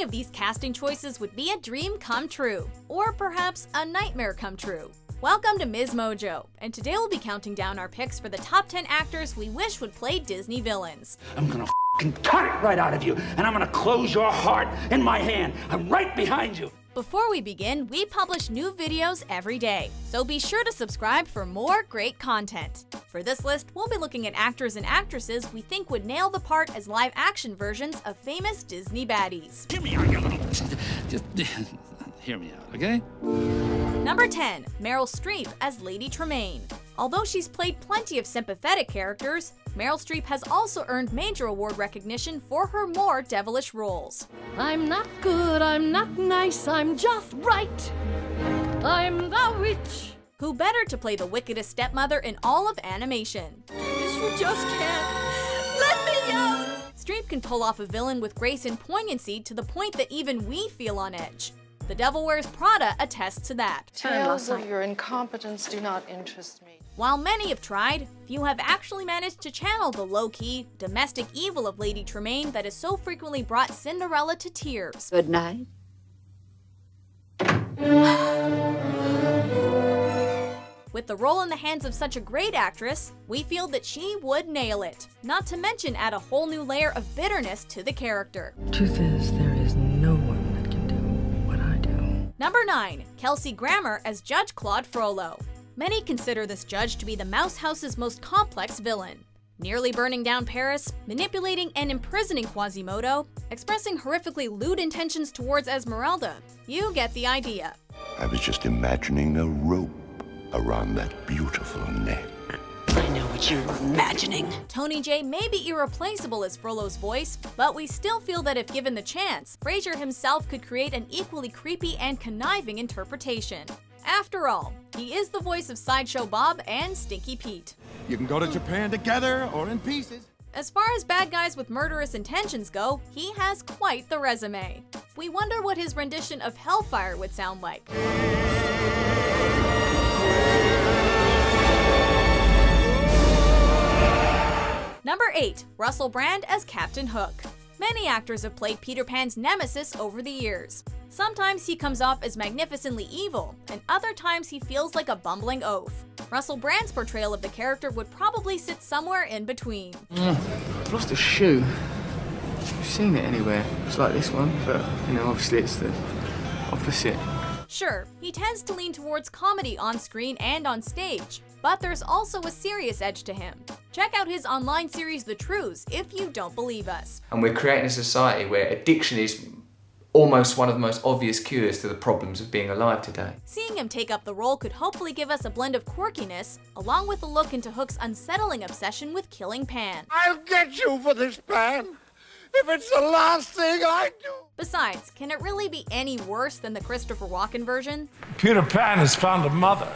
Any of these casting choices would be a dream come true, or perhaps a nightmare come true. Welcome to MsMojo, and today we'll be counting down our picks for the top 10 actors we wish would play Disney villains. I'm gonna cut it right out of you, and I'm gonna close your heart in my hand. I'm right behind you. Before we begin, we publish new videos every day, so be sure to subscribe for more great content. For this list, we'll be looking at actors and actresses we think would nail the part as live-action versions of famous Disney baddies. Hear me out, you little... Just hear me out, okay? Number 10, Meryl Streep as Lady Tremaine. Although she's played plenty of sympathetic characters, Meryl Streep has also earned major award recognition for her more devilish roles. I'm not good, I'm not nice, I'm just right. I'm the witch. Who better to play the wickedest stepmother in all of animation? You just can't let me out. Streep can pull off a villain with grace and poignancy to the point that even we feel on edge. The Devil Wears Prada attests to that. Tales of your incompetence do not interest me. While many have tried, few have actually managed to channel the low-key, domestic evil of Lady Tremaine that has so frequently brought Cinderella to tears. Good night. With the role in the hands of such a great actress, we feel that she would nail it, not to mention add a whole new layer of bitterness to the character. Truth is, there is no one that can do what I do. Number 9, Kelsey Grammer as Judge Claude Frollo. Many consider this judge to be the Mouse House's most complex villain. Nearly burning down Paris, manipulating and imprisoning Quasimodo, expressing horrifically lewd intentions towards Esmeralda. You get the idea. I was just imagining a rope around that beautiful neck. I know what you're imagining. Tony Jay may be irreplaceable as Frollo's voice, but we still feel that if given the chance, Frasier himself could create an equally creepy and conniving interpretation. After all, he is the voice of Sideshow Bob and Stinky Pete. You can go to Japan together or in pieces. As far as bad guys with murderous intentions go, he has quite the resume. We wonder what his rendition of Hellfire would sound like. Number 8, Russell Brand as Captain Hook. Many actors have played Peter Pan's nemesis over the years. Sometimes he comes off as magnificently evil, and other times he feels like a bumbling oaf. Russell Brand's portrayal of the character would probably sit somewhere in between. I've lost a shoe. I've seen it anywhere. It's like this one, but, obviously it's the opposite. Sure, he tends to lean towards comedy on screen and on stage, but there's also a serious edge to him. Check out his online series The Truths if you don't believe us. And we're creating a society where addiction is almost one of the most obvious cures to the problems of being alive today. Seeing him take up the role could hopefully give us a blend of quirkiness, along with a look into Hook's unsettling obsession with killing Pan. I'll get you for this, Pan, if it's the last thing I do. Besides, can it really be any worse than the Christopher Walken version? Peter Pan has found a mother.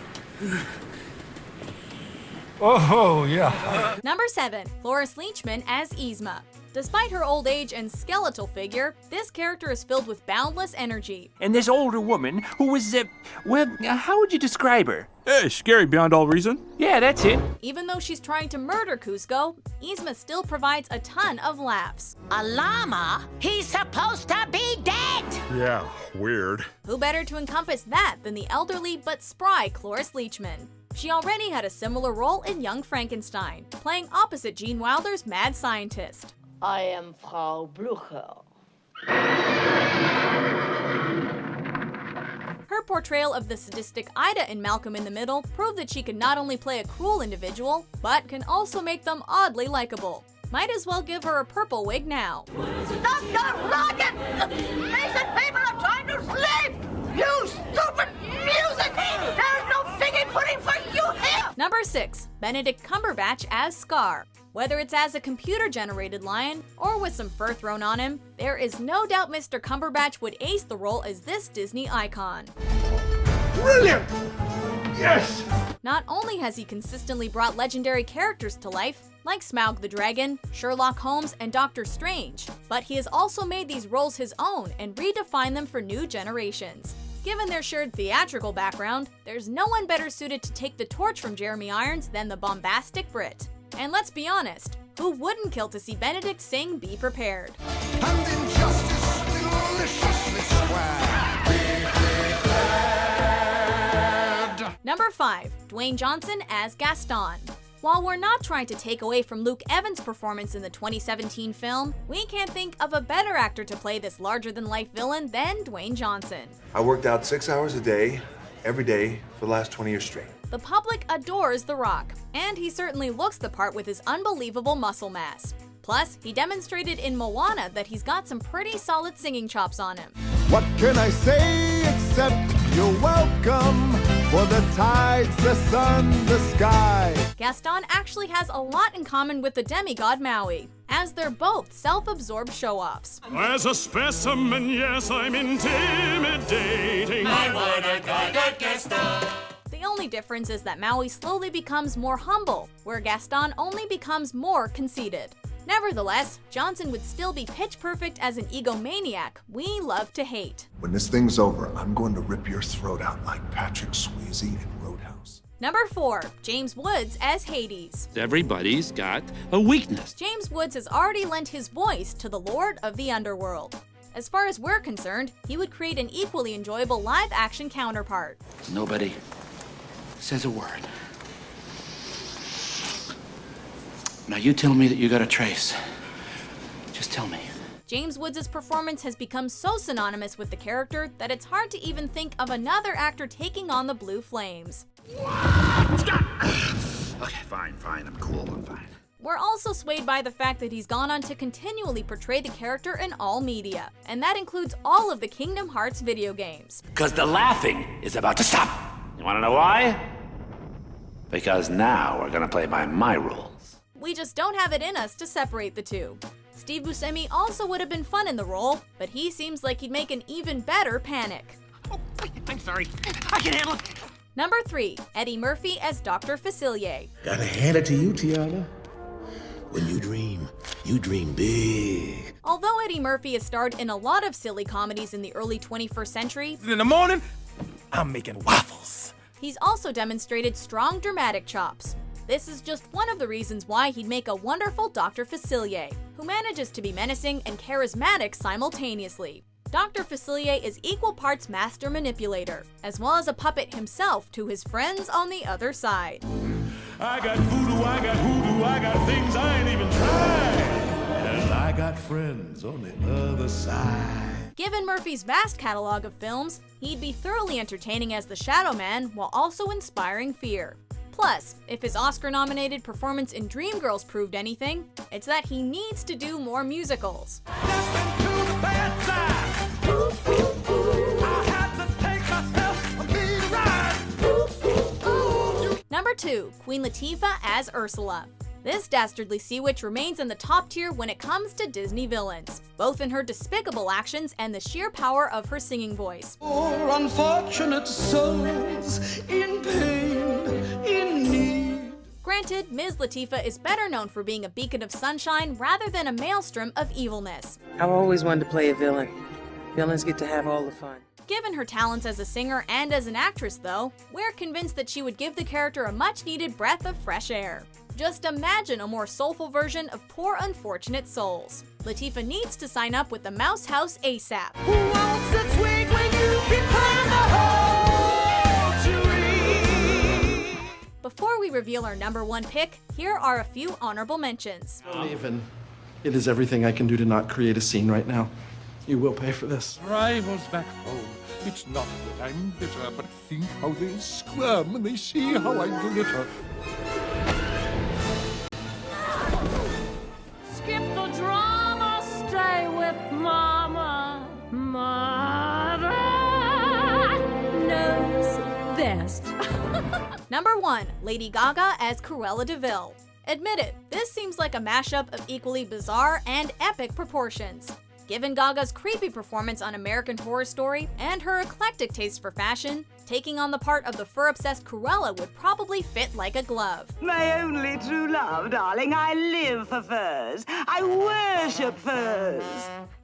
Oh, yeah. Number 7, Cloris Leachman as Yzma. Despite her old age and skeletal figure, this character is filled with boundless energy. And this older woman who was, how would you describe her? Scary beyond all reason. Yeah, that's it. Even though she's trying to murder Cusco, Yzma still provides a ton of laughs. A llama? He's supposed to be dead! Yeah, weird. Who better to encompass that than the elderly but spry Cloris Leachman? She already had a similar role in Young Frankenstein, playing opposite Gene Wilder's mad scientist. I am Frau Blücher. Her portrayal of the sadistic Ida in Malcolm in the Middle proved that she can not only play a cruel individual, but can also make them oddly likable. Might as well give her a purple wig now. Stop your racket! Decent people are trying to sleep! You stupid music! There's no figgy pudding for you here! Number 6, Benedict Cumberbatch as Scar. Whether it's as a computer-generated lion or with some fur thrown on him, there is no doubt Mr. Cumberbatch would ace the role as this Disney icon. Brilliant! Yes! Not only has he consistently brought legendary characters to life, like Smaug the Dragon, Sherlock Holmes, and Doctor Strange, but he has also made these roles his own and redefined them for new generations. Given their shared theatrical background, there's no one better suited to take the torch from Jeremy Irons than the bombastic Brit. And let's be honest, who wouldn't kill to see Benedict sing Be Prepared? And injustice delicious. Number 5. Dwayne Johnson as Gaston. While we're not trying to take away from Luke Evans' performance in the 2017 film, we can't think of a better actor to play this larger-than-life villain than Dwayne Johnson. I worked out 6 hours a day, every day, for the last 20 years straight. The public adores The Rock, and he certainly looks the part with his unbelievable muscle mass. Plus, he demonstrated in Moana that he's got some pretty solid singing chops on him. What can I say except you're welcome for the tides, the sun, the sky? Gaston actually has a lot in common with the demigod Maui, as they're both self-absorbed show-offs. As a specimen, yes, I'm intimidating. I wanna guide Gaston. The only difference is that Maui slowly becomes more humble, where Gaston only becomes more conceited. Nevertheless, Johnson would still be pitch perfect as an egomaniac we love to hate. When this thing's over, I'm going to rip your throat out like Patrick Swayze in Roadhouse. Number 4. James Woods as Hades. Everybody's got a weakness. James Woods has already lent his voice to the Lord of the Underworld. As far as we're concerned, he would create an equally enjoyable live-action counterpart. Nobody says a word. Now you tell me that you got a trace. Just tell me. James Woods' performance has become so synonymous with the character that it's hard to even think of another actor taking on the blue flames. Okay, fine, I'm cool, I'm fine. We're also swayed by the fact that he's gone on to continually portray the character in all media, and that includes all of the Kingdom Hearts video games. Because the laughing is about to stop. You wanna know why? Because now we're gonna play by my rules. We just don't have it in us to separate the two. Steve Buscemi also would have been fun in the role, but he seems like he'd make an even better Panic. Oh, I'm sorry. I can handle it. Number 3. Eddie Murphy as Dr. Facilier. Gotta hand it to you, Tiana. When you dream big. Although Eddie Murphy has starred in a lot of silly comedies in the early 21st century, In the morning, I'm making waffles. he's also demonstrated strong dramatic chops. This is just one of the reasons why he'd make a wonderful Dr. Facilier, who manages to be menacing and charismatic simultaneously. Dr. Facilier is equal parts master manipulator, as well as a puppet himself to his friends on the other side. I got voodoo, I got hoodoo, I got things I ain't even tried. And I got friends on the other side. Given Murphy's vast catalog of films, he'd be thoroughly entertaining as the Shadow Man while also inspiring fear. Plus, if his Oscar-nominated performance in Dreamgirls proved anything, it's that he needs to do more musicals. Number 2. Queen Latifah as Ursula. This dastardly sea witch remains in the top tier when it comes to Disney villains, both in her despicable actions and the sheer power of her singing voice. Poor unfortunate souls in pain, in need. Granted, Ms. Latifah is better known for being a beacon of sunshine rather than a maelstrom of evilness. I've always wanted to play a villain. Villains get to have all the fun. Given her talents as a singer and as an actress, though, we're convinced that she would give the character a much-needed breath of fresh air. Just imagine a more soulful version of Poor Unfortunate Souls. Latifah needs to sign up with the Mouse House ASAP. Who wants a twig when you can climb the whole tree? Before we reveal our number 1 pick, here are a few honorable mentions. Don't even. It is everything I can do to not create a scene right now. You will pay for this. Rivals back home. It's not that I'm bitter, but think how they'll squirm when they see how I glitter. Skip the drama, stay with Mama. Mother knows best. Number 1. Lady Gaga as Cruella de Vil. Admit it, this seems like a mashup of equally bizarre and epic proportions. Given Gaga's creepy performance on American Horror Story and her eclectic taste for fashion, taking on the part of the fur-obsessed Cruella would probably fit like a glove. My only true love, darling. I live for furs. I worship furs.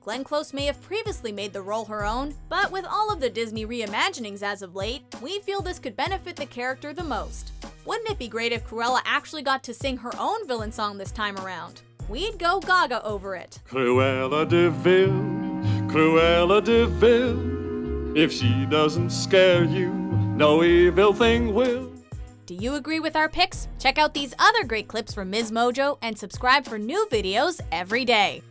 Glenn Close may have previously made the role her own, but with all of the Disney reimaginings as of late, we feel this could benefit the character the most. Wouldn't it be great if Cruella actually got to sing her own villain song this time around? We'd go Gaga over it. Cruella de Vil, Cruella de Vil. If she doesn't scare you, no evil thing will. Do you agree with our picks? Check out these other great clips from MsMojo and subscribe for new videos every day.